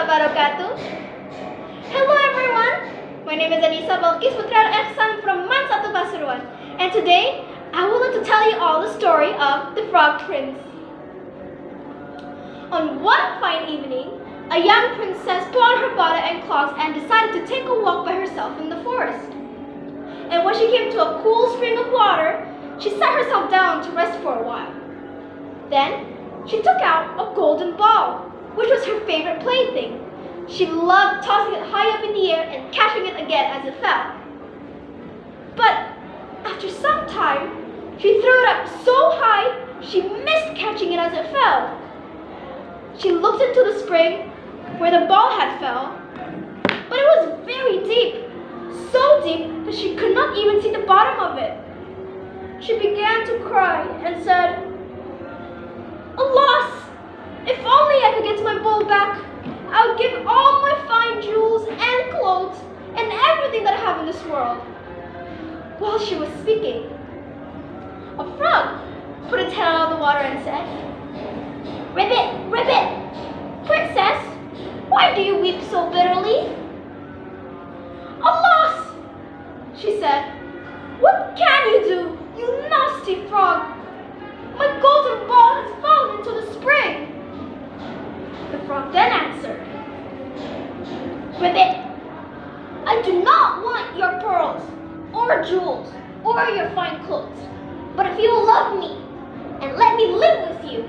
wabarakatuh. Hello everyone, my name is Annisa Balqis, Putri from Mansatu Pasuruan, and today I would like to tell you all the story of the Frog Prince. On one fine evening, a young princess put on her bonnet and clogs and decided to take a walk by herself in the forest. And when she came to a cool spring of water, she sat herself down to rest for a while. Then she took out a golden ball, which was her favorite plaything. She loved tossing it high up in the air and catching it again as it fell. But after some time, she threw it up so high, she missed catching it as it fell. She looked into the spring where the ball had fell, but it was very deep, so deep that she could not even see the bottom of it. She began to cry and said, "Alas! If only I could get my bowl back, I would give all my fine jewels and clothes and everything that I have in this world." While she was speaking, a frog put its head out of the water and said, "Ribbit, ribbit, princess, why do you weep so bitterly?" "Alas," she said, "what can you do, you nasty frog? My golden ball has fallen into the spring." The frog then answered, "Ribbit, I do not want your pearls, or jewels, or your fine clothes. But if you love me, and let me live with you,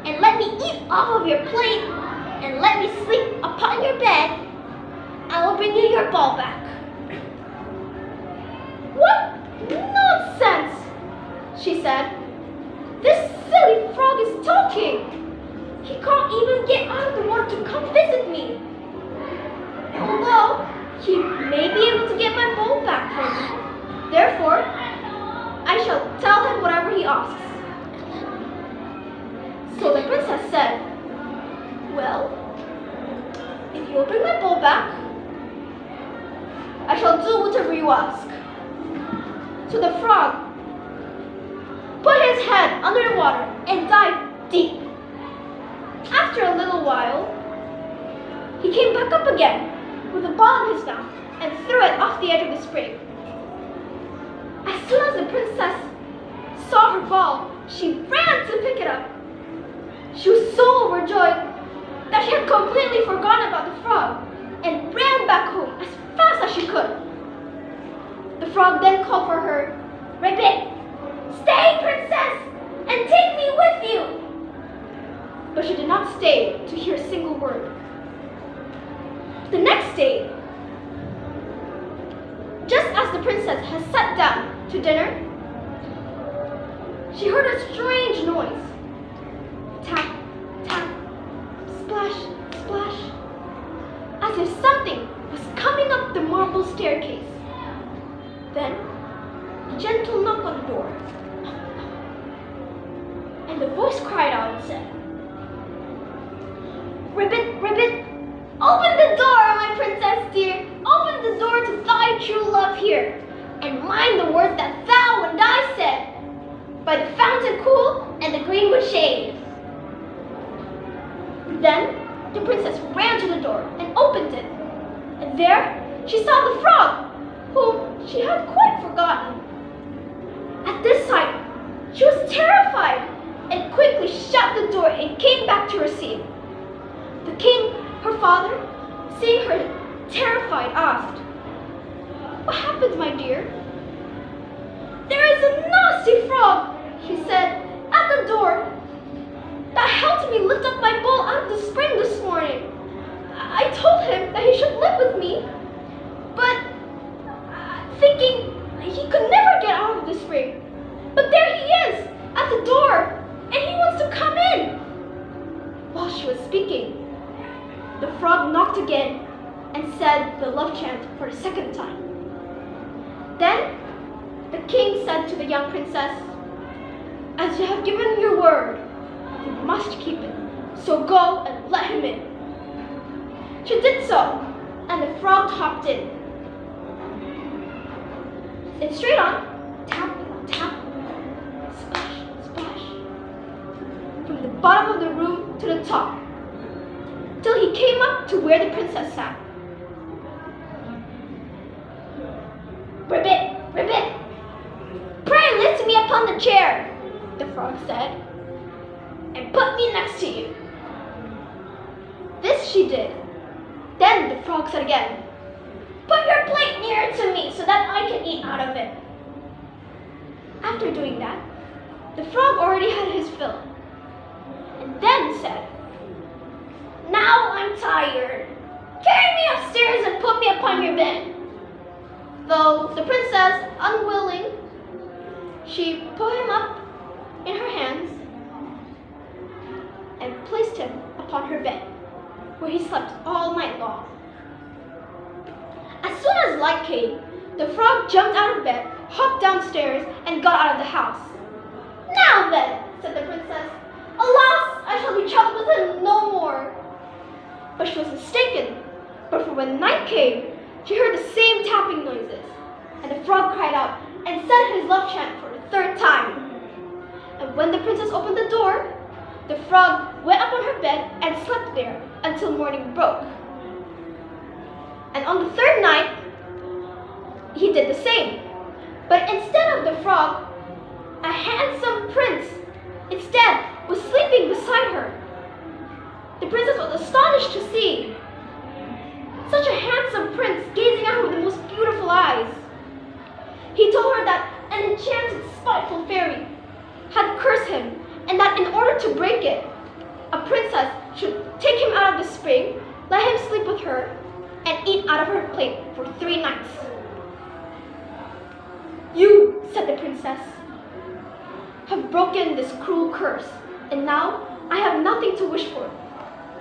and let me eat off of your plate, and let me sleep upon your bed, I will bring you your ball back." "What nonsense!" she said. "This silly frog is talking. He can't even get out of the water to come visit me. Although he may be able to get my bowl back from me. Therefore, I shall tell him whatever he asks." So the princess said, "Well, if you will bring my bowl back, I shall do whatever you ask." So the frog put his head under the water and dived deep. After a little while, he came back up again with a ball in his mouth and threw it off the edge of the spring. As soon as the princess saw her ball, she ran to pick it up. She was so overjoyed that she had completely forgotten about the frog and ran back home as fast as she could. The frog then called for her, "Ribbit, stay, princess, and take me with you." But she did not stay to hear a single word. The next day, just as the princess had sat down to dinner, she heard a strange noise. Tap, tap, splash, splash, as if something was coming up the marble staircase. Then, a gentle knock on the door, and the voice cried out and said, "Ribbit, ribbit, open the door, my princess dear. Open the door to thy true love here, and mind the words that thou and I said, by the fountain cool and the greenwood shade." Then the princess ran to the door and opened it, and there she saw the frog, whom she had quite forgotten. At this sight, she was terrified and quickly shut the door and came back to her seat. The king, her father, seeing her terrified, asked, "What happened, my dear?" "There is a nasty frog," she said, "at the door that helped me lift up my bowl out of the spring this morning. I told him that he should live with me, but thinking he could never get out of the spring. But there he is at the door, and he wants to come in." While she was speaking, the frog knocked again and said the love chant for the second time. Then the king said to the young princess, "As you have given your word, you must keep it. So go and let him in." She did so, and the frog hopped in. And straight on, tap, tap, splash, splash, from the bottom of the room to the top. till he came up to where the princess sat. "Ribbit, Ribbit, pray lift me upon the chair," the frog said, "and put me next to you." This she did. Then the frog said again, "Put your plate nearer to me so that I can eat out of it." After doing that, the frog already had his fill, and then said, "Now I'm tired. Carry me upstairs and put me upon your bed." Though the princess, unwilling, she put him up in her hands and placed him upon her bed, where he slept all night long. As soon as light came, the frog jumped out of bed, hopped downstairs, and got out of the house. "Now then," said the princess, "alas, I shall be troubled with him no more." But she was mistaken, for when night came, she heard the same tapping noises, and the frog cried out and said his love chant for the third time. And when the princess opened the door, the frog went up on her bed and slept there until morning broke. And on the third night, he did the same. But instead of the frog, a handsome prince instead was sleeping beside her. The princess was astonished to see such a handsome prince gazing at her with the most beautiful eyes. He told her that an enchanted, spiteful fairy had cursed him, and that in order to break it, a princess should take him out of the spring, let him sleep with her, and eat out of her plate for 3 nights. "You," said the princess, "have broken this cruel curse, and now I have nothing to wish for,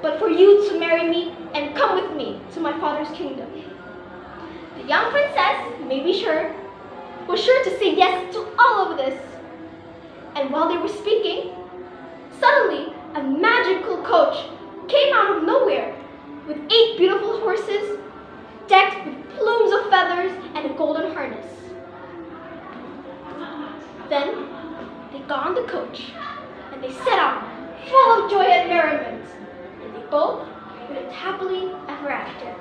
but for you to marry me and come with me to my father's kingdom." The young princess, you may be sure, was sure to say yes to all of this. And while they were speaking, suddenly a magical coach came out of nowhere with 8 beautiful horses, decked with plumes of feathers and a golden harness. Then they got on the coach and they set out full of joy and merriment, and they both lived happily ever after.